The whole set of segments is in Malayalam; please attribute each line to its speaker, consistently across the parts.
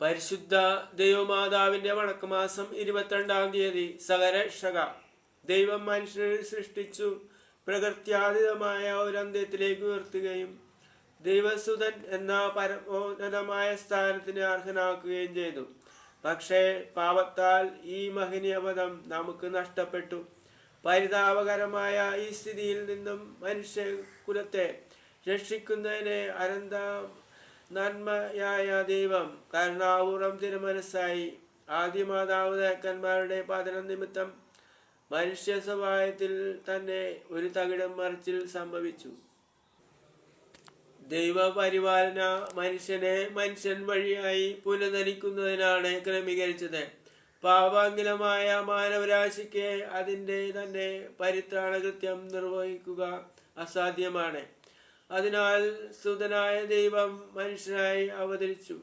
Speaker 1: പരിശുദ്ധ ദൈവമാതാവിന്റെ വണക്കമാസം 22-ാം തീയതി. സകരക്ഷക. ദൈവം മനുഷ്യരെ സൃഷ്ടിച്ചു പ്രകൃത്യാതീതമായ ഒരു അന്ത്യത്തിലേക്ക് ഉയർത്തുകയും ദൈവസുതൻ എന്ന പരമോന്നതമായ സ്ഥാനത്തിന് അർഹനാക്കുകയും ചെയ്തു. പക്ഷേ പാപത്താൽ ഈ മഹനീയപദം നമുക്ക് നഷ്ടപ്പെട്ടു. പരിതാപകരമായ ഈ സ്ഥിതിയിൽ നിന്നും മനുഷ്യകുലത്തെ രക്ഷിക്കുന്നതിന് അനന്ത നന്മയായ ദൈവം കരുണാപൂർവം തിരുമനസ്സായി. ആദ്യമാതാവ് ദേക്കന്മാരുടെ പതനം നിമിത്തം മനുഷ്യ സ്വഭാവത്തിൽ തന്നെ ഒരു തകിടം മറിച്ചിൽ സംഭവിച്ചു. ദൈവപരിപാലന മനുഷ്യനെ മനുഷ്യൻ വഴിയായി പുനർധരിക്കുന്നതിനാണ് ക്രമീകരിച്ചത്. പാപാങ്കിലമായ മാനവരാശിക്ക് അതിൻ്റെ തന്നെ പരിത്രാണ കൃത്യം നിർവഹിക്കുക അസാധ്യമാണ്. അതിനാൽ സുതനായ ദൈവം മനുഷ്യനായി അവതരിച്ചു.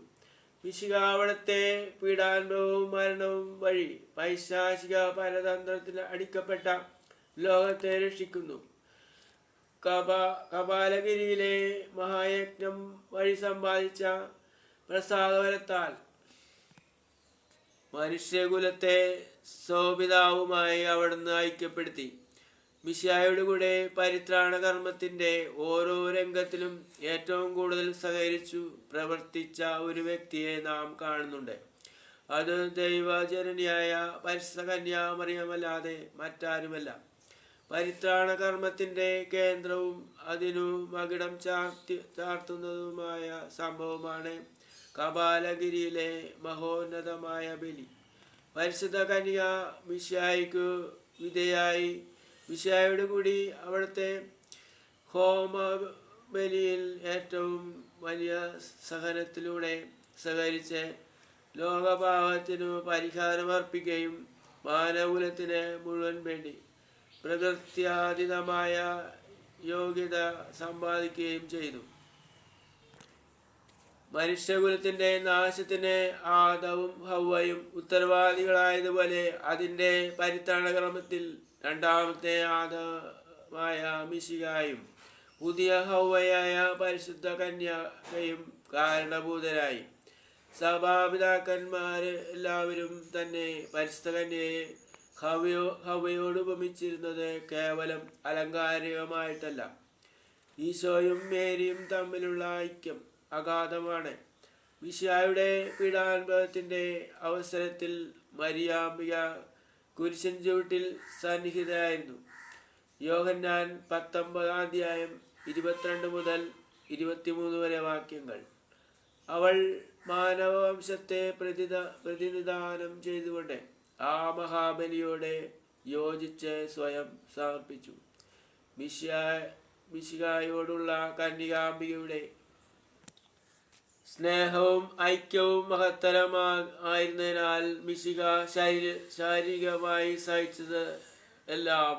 Speaker 1: മിശിഹ അവിടുത്തെ പീഡാനുഭവവും മരണവും വഴി പൈശാചിക പരതന്ത്രത്തിൽ അടിക്കപ്പെട്ട ലോകത്തെ രക്ഷിക്കുന്നു. കപാലഗിരിയിലെ മഹായജ്ഞം വഴി സമ്പാദിച്ച പ്രസാദവരത്താൽ മനുഷ്യകുലത്തെ സ്വപിതാവുമായി അവിടുന്ന് ഐക്യപ്പെടുത്തി. മിശിഹായുടെ കൂടെ പരിത്രാണ കർമ്മത്തിന്റെ ഓരോ രംഗത്തിലും ഏറ്റവും കൂടുതൽ സഹകരിച്ചു പ്രവർത്തിച്ച ഒരു വ്യക്തിയെ നാം കാണുന്നുണ്ട്. അത് ദൈവജനനിയായ പരിശുദ്ധ കന്യാമറിയമല്ലാതെ മറ്റാരുമല്ല. പരിത്രാണ കർമ്മത്തിന്റെ കേന്ദ്രവും അതിനു മകുടം ചാർത്തുന്നതുമായ സംഭവമാണ് കപാലഗിരിയിലെ മഹോന്നതമായ ബലി. പരിശുദ്ധ കന്യ മിശിഹായ്ക്കു വിധേയായി മിശിഹായോട് കൂടി അവിടുത്തെ ഹോമബലിയിൽ ഏറ്റവും വലിയ സഹനത്തിലൂടെ സഹകരിച്ച് ലോകപാപത്തിനു പരിഹാരമർപ്പിക്കുകയും മാനകുലത്തിന് മുഴുവൻ വേണ്ടി പ്രകൃത്യാതീതമായ യോഗ്യത സമ്പാദിക്കുകയും ചെയ്തു. മനുഷ്യകുലത്തിന്റെ നാശത്തിന് ആദവും ഹവ്വയും ഉത്തരവാദികളായതുപോലെ അതിൻ്റെ പരിത്രാണക്രമത്തിൽ രണ്ടാമത്തെ ആദമായ മിശിഹായും പുതിയ ഹവ്വയായ പരിശുദ്ധ കന്യകയും കാരണഭൂതരായി. സഭാപിതാക്കന്മാര് എല്ലാവരും തന്നെ പരിശുദ്ധ കന്യയെ ഹവ്വയോട് ഉപമിച്ചിരുന്നത് കേവലം അലങ്കാരികമായിട്ടല്ല. ഈശോയും മേരിയും തമ്മിലുള്ള ഐക്യം അഗാധമാണ്. മിശിഹായുടെ പീഡാനുഭവത്തിന്റെ അവസരത്തിൽ മരിയാംബിക കുരിശൻ ചുവട്ടിൽ സന്നിഹിതയായിരുന്നു. യോഹന്നാൻ 19-ാം അധ്യായം 22 മുതൽ 23 വരെ വാക്യങ്ങൾ. അവൾ മാനവവംശത്തെ പ്രതിനിധാനം ചെയ്തുകൊണ്ട് ആ മഹാബലിയോടെ യോജിച്ച് സ്വയം സമർപ്പിച്ചു. മിശിഹായോടുള്ള കന്യകാംബികയുടെ സ്നേഹവും ഐക്യവും മഹത്തരമായിരുന്നതിനാൽ മിശിഹ ശാരീരികമായി സഹിച്ചത് എല്ലാം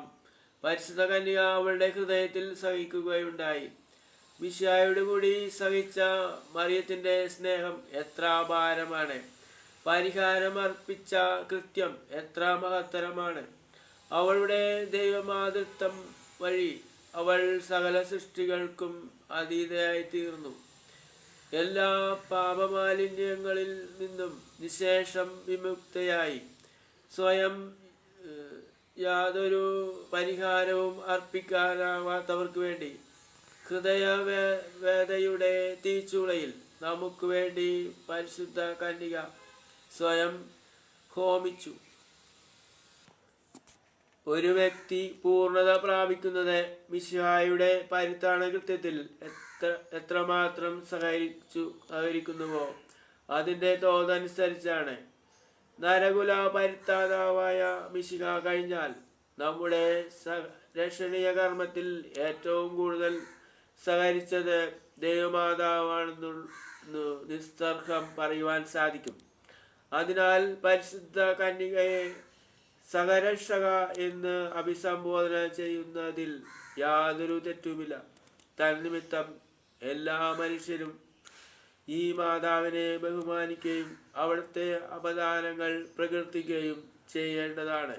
Speaker 1: പരിശുദ്ധ കന്യക അവളുടെ ഹൃദയത്തിൽ സഹിക്കുകയുണ്ടായി. മിശിഹായോട് കൂടി സഹിച്ച മറിയത്തിന്റെ സ്നേഹം എത്ര അപാരമാണ്! പരിഹാരമർപ്പിച്ച കൃത്യം എത്ര മഹത്തരമാണ്! അവളുടെ ദൈവമാതൃത്വം വഴി അവൾ സകല സൃഷ്ടികൾക്കും അതീതയായി തീർന്നു. എല്ലാ പാപമാലിന്യങ്ങളിൽ നിന്നും നിശേഷം വിമുക്തയായി സ്വയം യാതൊരു പരിഹാരവും അർപ്പിക്കാനാവാത്തവർക്ക് വേണ്ടി ഹൃദയവേദയുടെ തീച്ചൂളയിൽ നമുക്ക് വേണ്ടി പരിശുദ്ധ കന്യക സ്വയം ഹോമിച്ചു. ഒരു വ്യക്തി പൂർണ്ണത പ്രാപിക്കുന്നത് മിശിഹായുടെ പരിത്രാണ കൃത്യത്തിൽ എത്രമാത്രം സഹകരിക്കുന്നുവോ അതിൻ്റെ തോതനുസരിച്ചാണ്. നരകുല പരിത്രാതാവായ മിശിഹ കഴിഞ്ഞാൽ നമ്മുടെ രക്ഷണീയ കർമ്മത്തിൽ ഏറ്റവും കൂടുതൽ സഹകരിച്ചത് ദൈവമാതാവാണെന്നു നിസ്തർക്കം പറയുവാൻ സാധിക്കും. അതിനാൽ പരിശുദ്ധ കന്യകയെ സഹരക്ഷക എന്ന് അഭിസംബോധന ചെയ്യുന്നതിൽ യാതൊരു തെറ്റുമില്ല. തന്നിമിത്തം എല്ലാ മനുഷ്യരും ഈ മാതാവിനെ ബഹുമാനിക്കുകയും അവിടുത്തെ അപദാനങ്ങൾ പ്രകീർത്തിക്കുകയും ചെയ്യേണ്ടതാണ്.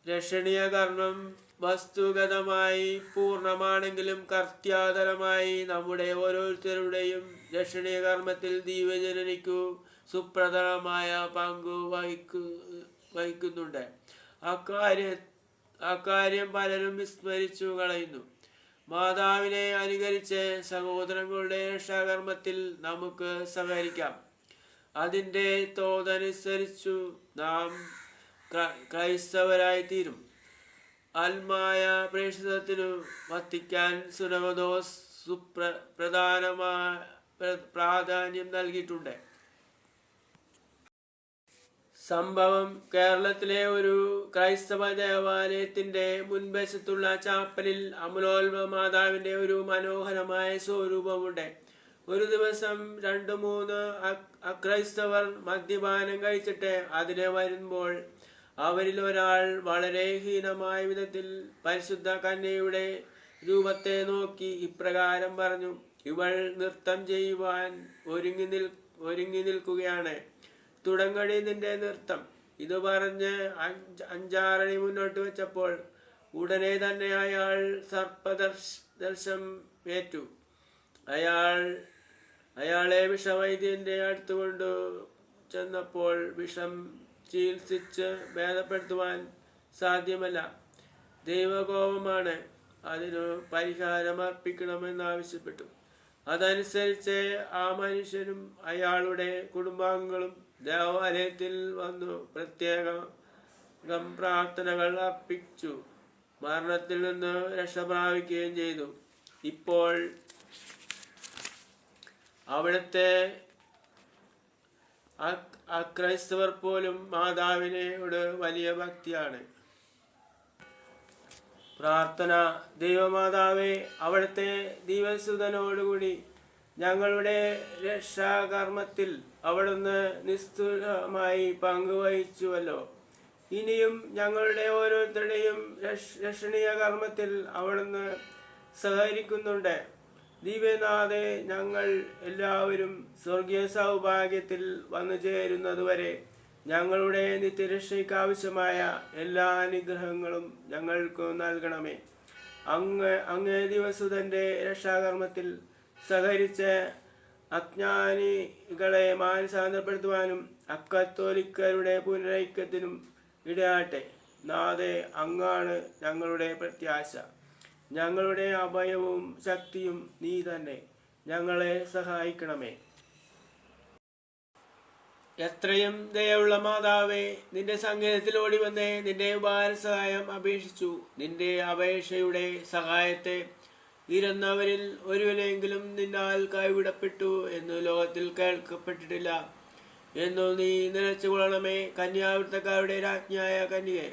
Speaker 1: രക്ഷണീയ കർമ്മം വസ്തുഗതമായി പൂർണ്ണമാണെങ്കിലും കർത്താതലമായി നമ്മുടെ ഓരോരുത്തരുടെയും രക്ഷണീയ കർമ്മത്തിൽ ദൈവജനനിക്കു സുപ്രധാനമായ പങ്കു വഹിക്കുന്നുണ്ട്. അക്കാര്യം പലരും വിസ്മരിച്ചു കളയുന്നു. മാതാവിനെ അനുകരിച്ച് സഹോദരങ്ങളുടെ രക്ഷാകർമ്മത്തിൽ നമുക്ക് സഹകരിക്കാം. അതിൻ്റെ തോതനുസരിച്ചു നാം ക്രൈസ്തവരായിത്തീരും. ആത്മായ പ്രേക്ഷിതത്തിനു വത്തിക്കാൻ സുനോദോസ് പ്രാധാന്യം നൽകിയിട്ടുണ്ട്. സംഭവം കേരളത്തിലെ ഒരു ക്രൈസ്തവ ദേവാലയത്തിൻ്റെ മുൻവശത്തുള്ള ചാപ്പലിൽ അമലോത്ഭവ മാതാവിൻ്റെ ഒരു മനോഹരമായ സ്വരൂപമുണ്ട്. ഒരു ദിവസം 2-3 അക്രൈസ്തവർ മദ്യപാനം കഴിച്ചിട്ട് അതിലെ വരുമ്പോൾ അവരിൽ ഒരാൾ വളരെ ഹീനമായ വിധത്തിൽ പരിശുദ്ധ കന്യയുടെ രൂപത്തെ നോക്കി ഇപ്രകാരം പറഞ്ഞു: ഇവൾ നൃത്തം ചെയ്യുവാൻ ഒരുങ്ങി നിൽക്കുകയാണ്. തുടങ്ങടി നിന്റെ നൃത്തം. ഇത് പറഞ്ഞ് 5-6 അടി മുന്നോട്ട് വെച്ചപ്പോൾ ഉടനെ തന്നെ അയാൾ സർപ്പദർശം ഏറ്റു. അയാളെ വിഷവൈദ്യന്റെ അടുത്ത് കൊണ്ടു ചെന്നപ്പോൾ വിഷം ചികിത്സിച്ച് ഭേദപ്പെടുത്തുവാൻ സാധ്യമല്ല. ദൈവകോപമാണ്, അതിനു പരിഹാരം അർപ്പിക്കണമെന്നാവശ്യപ്പെട്ടു. അതനുസരിച്ച് ആ മനുഷ്യനും അയാളുടെ കുടുംബാംഗങ്ങളും ദേവാലയത്തിൽ വന്നു പ്രത്യേകം പ്രാർത്ഥനകൾ അർപ്പിച്ചു മരണത്തിൽ നിന്ന് രക്ഷപ്രാപിക്കുകയും ചെയ്തു. ഇപ്പോൾ അവിടുത്തെ അക്രൈസ്തവർ പോലും മാതാവിനോട് വലിയ ഭക്തിയാണ്. പ്രാർത്ഥന. ദൈവമാതാവേ, അവിടുത്തെ ദിവസുതനോടുകൂടി ഞങ്ങളുടെ രക്ഷാകർമ്മത്തിൽ അവിടുന്ന് നിസ്തുലമായി പങ്കുവഹിച്ചുവല്ലോ. ഇനിയും ഞങ്ങളുടെ ഓരോരുത്തരുടെയും രക്ഷണീയ കർമ്മത്തിൽ അവിടുന്ന് സഹകരിക്കുന്നുണ്ട്. ദിവ്യനാഥേ, ഞങ്ങൾ എല്ലാവരും സ്വർഗീയ സൗഭാഗ്യത്തിൽ വന്നു ചേരുന്നതുവരെ ഞങ്ങളുടെ നിത്യരക്ഷയ്ക്ക് ആവശ്യമായ എല്ലാ അനുഗ്രഹങ്ങളും ഞങ്ങൾക്ക് നൽകണമേ. അങ്ങേ ദിവസുതൻ്റെ രക്ഷാകർമ്മത്തിൽ സഹകരിച്ച് അജ്ഞാനികളെ മാനസാന്തരപ്പെടുത്തുവാനും അക്കത്തോലിക്കരുടെ പുനരൈക്യത്തിനും ഇടയാട്ടെ. നാഥേ, അങ്ങാണ് ഞങ്ങളുടെ പ്രത്യാശ, ഞങ്ങളുടെ അഭയവും ശക്തിയും നീ തന്നെ. ഞങ്ങളെ സഹായിക്കണമേ. എത്രയും ദയുള്ള മാതാവേ, നിന്റെ സങ്കേതത്തിൽ ഓടി വന്ന് നിന്റെ ഉപകാരസഹായം അപേക്ഷിച്ചു. നിന്റെ അപേക്ഷയുടെ സഹായത്തെ ഇരുന്നവരിൽ ഒരുവനെങ്കിലും നിന്നാൽ കൈവിടപ്പെട്ടു എന്ന് ലോകത്തിൽ കേൾക്കപ്പെട്ടിട്ടില്ല എന്നു നീ നിലച്ചുകൊള്ളണമേ. കന്യാവൃത്തക്കാരുടെ രാജ്ഞിയായ കന്യകേ,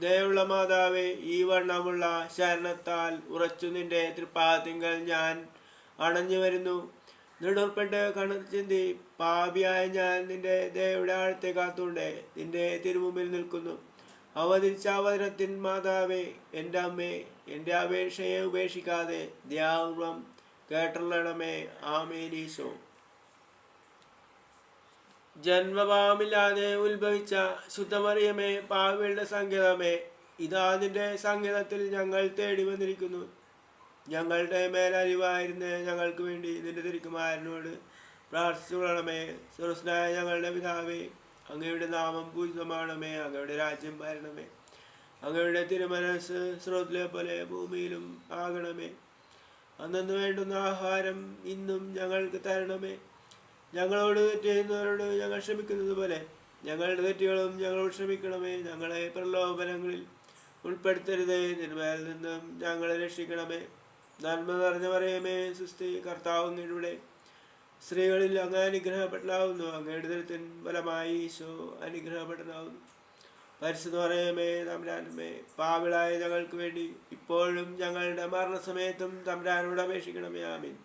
Speaker 1: ദയുള്ള മാതാവേ, ഈ വണ്ണമുള്ള ശരണത്താൽ ഉറച്ചു നിന്റെ തൃപ്പാദത്തിങ്കൽ ഞാൻ അണഞ്ഞു വരുന്നു. നെടുർപ്പെട്ട് കണ്ണു ചിന്തി പാപിയായ ഞാൻ നിന്റെ ദയയുടെ ആഴത്തെ കാത്തുകൊണ്ട് നിന്റെ തിരുമുമ്പിൽ നിൽക്കുന്നു. അവതരിച്ച അവതരത്തിൻ മാതാവേ, എൻ്റെ അമ്മേ, എൻ്റെ അപേക്ഷയെ ഉപേക്ഷിക്കാതെ ദയാപൂർവം കേട്ടറിയണമേ. ആമേൻ. ഈശോ. ജന്മഭാവമില്ലാതെ ഉത്ഭവിച്ച ശുദ്ധമറിയമേ, പാപികളുടെ സങ്കേതമേ, ഇതാ നിന്റെ സങ്കേതത്തിൽ ഞങ്ങൾ തേടി വന്നിരിക്കുന്നു. ഞങ്ങളുടെ മേലരിവായിരുന്ന് ഞങ്ങൾക്ക് വേണ്ടി നിന്റെ തിരുക്കുമാരനോട് പ്രാർത്ഥിച്ചു കൊള്ളണമേ. സ്വർഗ്ഗസ്ഥനായ ഞങ്ങളുടെ പിതാവേ, അങ്ങയുടെ നാമം പൂജിതമാണമേ. അങ്ങയുടെ രാജ്യം വരണമേ. അങ്ങയുടെ തിരുമനസ് സ്രോതത്തിലെ പോലെ ഭൂമിയിലും ആകണമേ. അന്നു വേണ്ടുന്ന ആഹാരം ഇന്നും ഞങ്ങൾക്ക് തരണമേ. ഞങ്ങളോട് തെറ്റ് ചെയ്യുന്നവരോട് ഞങ്ങൾ ക്ഷമിക്കുന്നത് പോലെ ഞങ്ങളുടെ തെറ്റുകളും ഞങ്ങളോട് ക്ഷമിക്കണമേ. ഞങ്ങളെ പ്രലോഭനങ്ങളിൽ ഉൾപ്പെടുത്തരുതേ, തിന്മയിൽ നിന്നും ഞങ്ങളെ രക്ഷിക്കണമേ. നന്മ നിറഞ്ഞ മറിയമേ, സുസ്തി, കർത്താവ് അങ്ങയുടെ സ്ത്രീകളിൽ അങ്ങ് അനുഗ്രഹപ്പെട്ടതാവുന്നു. അങ്ങയുടെ ദരത്തിൻ ഫലമായി ഈശോ അനുഗ്രഹപ്പെട്ടതാവുന്നു. പരിശുദ്ധ മറിയമേ, തമ്പുരാനമ്മേ, പാപികളായ ഞങ്ങൾക്ക് വേണ്ടി ഇപ്പോഴും ഞങ്ങളുടെ മരണസമയത്തും തമ്പുരാനോട് അപേക്ഷിക്കണമേ. ആമീൻ.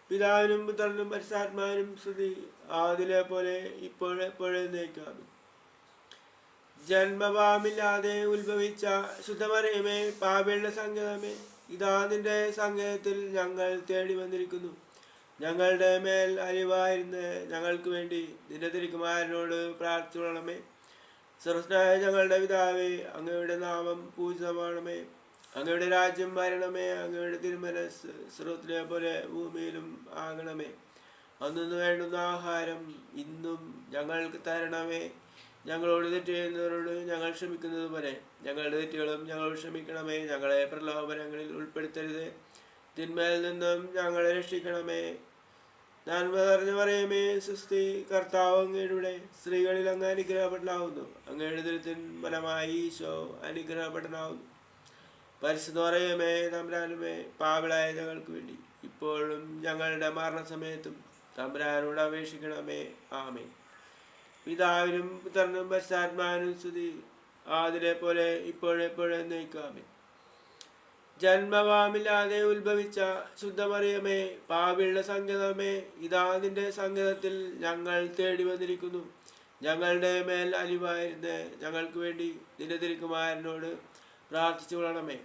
Speaker 1: പിതാവിനും പുത്രനും പരിശുദ്ധാത്മാവിനും സ്തുതി, ആദിലെ പോലെ ഇപ്പോഴെപ്പോഴേക്കും. ജന്മഭാവമില്ലാതെ ഉത്ഭവിച്ച ശുദ്ധമറിയമേ, പാപികളുടെ സങ്കേതമേ, ഇതാ നിന്റെ സങ്കേതത്തിൽ ഞങ്ങൾ തേടി വന്നിരിക്കുന്നു. ഞങ്ങളുടെ മേൽ അലിവായിരുന്ന് ഞങ്ങൾക്ക് വേണ്ടി നിന്റെ തിരുക്കുമാരനോട് പ്രാർത്ഥിച്ചുകൊള്ളണമേ. സ്വർഗ്ഗസ്ഥനായ ഞങ്ങളുടെ പിതാവേ, അങ്ങയുടെ നാമം പൂജിതമാണമേ. അങ്ങയുടെ രാജ്യം വരണമേ. അങ്ങയുടെ തിരുമനസ് സ്വർഗ്ഗത്തിലെ പോലെ ഭൂമിയിലും ആകണമേ. അന്നു വേണ്ടുന്ന ആഹാരം ഇന്നും ഞങ്ങൾക്ക് തരണമേ. ഞങ്ങളോട് തെറ്റ് ചെയ്യുന്നവരോട് ഞങ്ങൾ ക്ഷമിക്കുന്നത് പോലെ ഞങ്ങളുടെ തെറ്റുകളും ഞങ്ങളോട് ക്ഷമിക്കണമേ. ഞങ്ങളെ പ്രലോഭനങ്ങളിൽ ഉൾപ്പെടുത്തരുത്, തിന്മയിൽ നിന്നും ഞങ്ങളെ രക്ഷിക്കണമേ. നന്മ നിറഞ്ഞു പറയുമേ സുസ്തി, കർത്താവ് അങ്ങയുടെ സ്ത്രീകളിൽ അങ്ങ് അനുഗ്രഹപ്പെടനാവുന്നു. അങ്ങയുടെ ദുരിതത്തിൻ ഫലമായി ഈശോ അനുഗ്രഹപ്പെടനാവുന്നു. പരിശുദ്ധ പറയുമേ തമ്പുരാനുമേ, പാപികളായ ഞങ്ങൾക്ക് വേണ്ടി ഇപ്പോഴും ഞങ്ങളുടെ മരണസമയത്തും തമ്പുരാനോട് അപേക്ഷിക്കണമേ. ആമേൻ. പിതാവിനും പുത്രനും പരിശുദ്ധാത്മാവിനും സ്തുതി, ആദിലെ പോലെ ഇപ്പോഴെപ്പോഴും നയിക്കാമേ. ജന്മവാമില്ലാതെ ഉത്ഭവിച്ച ശുദ്ധമറിയമേ, പാപികളുടെ സങ്കേതമേ, ഇതാ നിന്റെ സങ്കേതത്തിൽ ഞങ്ങൾ തേടി വന്നിരിക്കുന്നു. ഞങ്ങളുടെ മേൽ അലിവായിരുന്ന് ഞങ്ങൾക്ക് വേണ്ടി നിന്റെ തിരുക്കുമാരനോട് പ്രാർത്ഥിച്ചു കൊള്ളണമേ.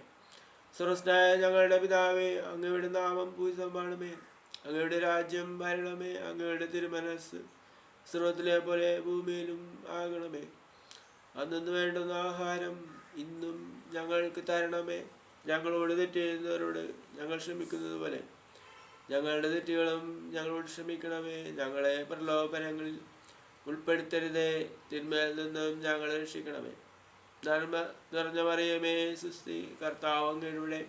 Speaker 1: സ്വർഗ്ഗസ്ഥനായ ഞങ്ങളുടെ പിതാവേ, അങ്ങയുടെ നാമം പൂജിതമാണമേ. അങ്ങയുടെ രാജ്യം വരണമേ. അങ്ങയുടെ തിരുമനസ് സ്വർഗ്ഗത്തിലെ പോലെ ഭൂമിയിലും ആകണമേ. അന്നു വേണ്ടുന്ന ആഹാരം ഇന്നും ഞങ്ങൾക്ക് തരണമേ. ഞങ്ങളോട് തെറ്റ് ചെയ്യുന്നവരോട് ഞങ്ങൾ ക്ഷമിക്കുന്നത് പോലെ ഞങ്ങളുടെ തെറ്റുകളും ഞങ്ങളോട് ക്ഷമിക്കണമേ. ഞങ്ങളെ പ്രലോഭനങ്ങളിൽ ഉൾപ്പെടുത്തരുതേ, തിന്മയിൽ നിന്നും ഞങ്ങളെ രക്ഷിക്കണമേ. നന്മ നിറഞ്ഞ മറിയമേ സുസ്തി, കർത്താവ് അങ്ങയുടെ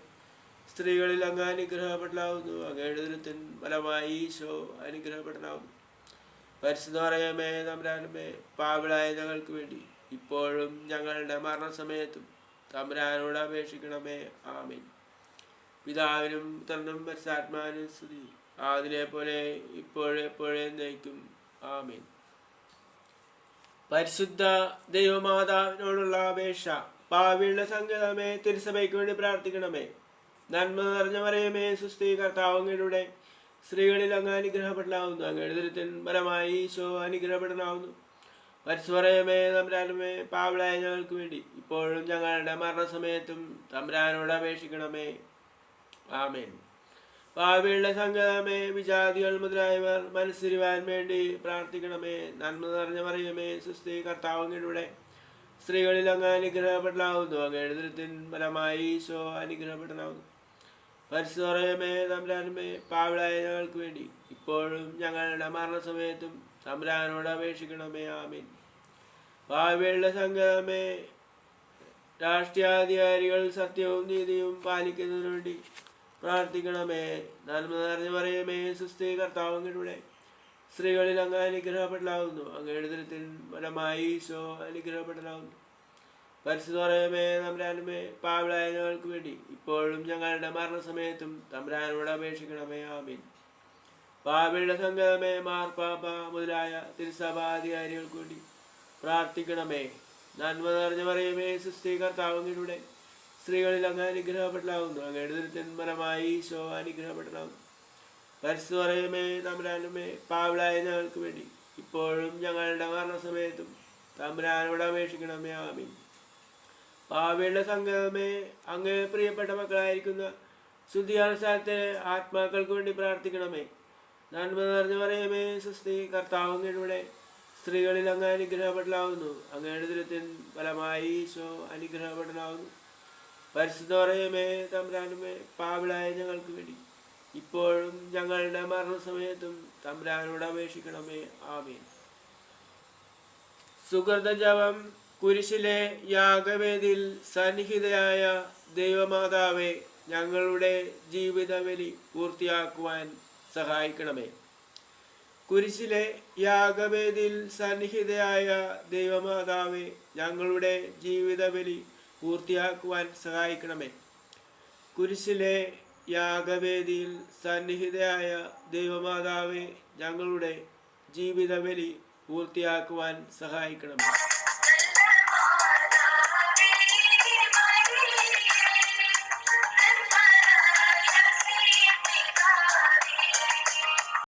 Speaker 1: സ്ത്രീകളിൽ അങ്ങ് അനുഗ്രഹപ്പെടലാവുന്നു. അങ്ങയുടെ ദുരിതത്തിൻ ഫലമായി ഈശോ അനുഗ്രഹപ്പെടലാവുന്നു. പരിശുദ്ധ മറിയമേ തമ്പുരാനുമേ, പാപികളായ ഞങ്ങൾക്ക് വേണ്ടി ഇപ്പോഴും ഞങ്ങളുടെ മരണസമയത്തും തമ്പുരാനോട് അപേക്ഷിക്കണമേ. ആമേൻ. പിതാവിനും പുത്രനും പരിശുദ്ധാത്മാവിനും സ്തുതി, ആദിലെ പോലെ ഇപ്പോഴെപ്പോഴേ നയിക്കും. ആമേൻ. പരിശുദ്ധ ദൈവമാതാവിനോടുള്ള അപേക്ഷ. പാപികളുടെ സങ്കേതമേ, തിരുസഭയ്ക്ക് വേണ്ടി പ്രാർത്ഥിക്കണമേ. നന്മ നിറഞ്ഞ മറിയമേ സുസ്തി, കർത്താവ് അങ്ങയുടെ സ്ത്രീകളിൽ അങ്ങ് അനുഗ്രഹപ്പെടലാവുന്നു. അങ്ങയുടെ ദുരിതത്തിൻ ഫലമായി ഈശോ അനുഗ്രഹപ്പെടലാവുന്നു. പരിശുദ്ധ മറിയമേ തമ്പുരാനുമേ, പാപികളായ ഞങ്ങൾക്ക് വേണ്ടി ഇപ്പോഴും ഞങ്ങളുടെ മരണസമയത്തും തമ്പുരാനോട് അപേക്ഷിക്കണമേ. ആമേൻ. പാപികളുടെ സങ്കേതമേ, വിജാതികൾ മുതലായവർ മനസ്സിരുവാൻ വേണ്ടി പ്രാർത്ഥിക്കണമേ. നന്മ നിറഞ്ഞ മറിയമേ സുസ്തി, കർത്താവ് അങ്ങയുടെ സ്ത്രീകളിൽ അങ്ങ് അനുഗ്രഹപ്പെടലാവുന്നു. അങ്ങയുടെ ദുരിതത്തിൻ ഫലമായി ഈശോ അനുഗ്രഹപ്പെടലാവുന്നു. പരിശുദ്ധ മറിയമേ തമ്പുരാനുമേ, പാപികളായ ഞങ്ങൾക്ക് വേണ്ടി ഇപ്പോഴും ഞങ്ങളുടെ മരണസമയത്തും തമ്പുരാനോട് അപേക്ഷിക്കണമേ. ആമേൻ. പാപികളുടെ സങ്കേതമേ, രാഷ്ട്രീയാധികാരികൾ സത്യവും നീതിയും പാലിക്കുന്നതിനു വേണ്ടി പ്രാർത്ഥിക്കണമേ. നന്മ നിറഞ്ഞ മറിയമേ സുസ്തി, കർത്താവ് അങ്ങയുടെ സ്ത്രീകളിൽ അങ്ങ് അനുഗ്രഹപ്പെടലാവുന്നു. അങ്ങയുടെ ദുരിതത്തിൻ ഫലമായി ഈശോ അനുഗ്രഹപ്പെടലാവുന്നു. പരിശുദ്ധ മറിയമേ തമ്പുരാനുമേ, പാപികളായ ഞങ്ങൾക്ക് വേണ്ടി ഇപ്പോഴും ഞങ്ങളുടെ മരണസമയത്തും തമ്പുരാനോട് അപേക്ഷിക്കണമേ. ആമേൻ. പാപികളുടെ സങ്കേതമേ, മാർപ്പാപ്പ മുതലായ തിരുസഭാധികാരികൾക്ക് വേണ്ടി പ്രാർത്ഥിക്കണമേ. നന്മ നിറഞ്ഞ മറിയമേ സുസ്തി, കർത്താവ് അങ്ങയുടെ സ്ത്രീകളിൽ അങ്ങ് അനുഗ്രഹപ്പെടലാവുന്നു. അങ്ങയുടെ ദുരിതത്തിൻ ഫലമായി ഈശോ അനുഗ്രഹപ്പെടലാവുന്നു. പരിശുദ്ധ മറിയമേ തമ്പുരാനുമേ, പാപികളായ ഞങ്ങൾക്ക് വേണ്ടി ഇപ്പോഴും ഞങ്ങളുടെ മരണസമയത്തും തമ്പുരാനോട് അപേക്ഷിക്കണമേ. ആമേൻ. പാപികളുടെ സങ്കേതമേ, അങ്ങ് പ്രിയപ്പെട്ട മക്കളായിരിക്കുന്ന ശുദ്ധിയാന സ്ഥലത്തെ ആത്മാക്കൾക്ക് വേണ്ടി പ്രാർത്ഥിക്കണമേ. നന്മ നിറഞ്ഞ മറിയമേ സുസ്തി, കർത്താവ് അങ്ങയുടെ സ്ത്രീകളിൽ അങ്ങ് അനുഗ്രഹപ്പെടലാവുന്നു. അങ്ങയുടെ ദുരിതത്തിൻ ഫലമായി ഈശോ അനുഗ്രഹപ്പെടലാവുന്നു. പരിശുദ്ധ മറിയമേ തമ്പുരാനുമേ, പാപികളായ ഞങ്ങൾക്ക് വേണ്ടി ഇപ്പോഴും ഞങ്ങളുടെ മരണസമയത്തും തമ്പുരാനോട് അപേക്ഷിക്കണമേ. ആമേൻ. സുഹൃത ജപം. കുരിശിലെ യാഗവേദിയിൽ സന്നിഹിതയായ ദൈവമാതാവേ, ഞങ്ങളുടെ ജീവിതബലി പൂർത്തിയാക്കുവാൻ സഹായിക്കണമേ. കുരിശിലെ യാഗവേദിയിൽ സന്നിഹിതയായ ദൈവമാതാവേ, ഞങ്ങളുടെ ജീവിതബലി പൂർത്തിയാക്കുവാൻ സഹായിക്കണമേ. കുരിശിലെ യാഗവേദിയിൽ സന്നിഹിതയായ ദൈവമാതാവേ, ഞങ്ങളുടെ ജീവിതബലി പൂർത്തിയാക്കുവാൻ സഹായിക്കണമേ.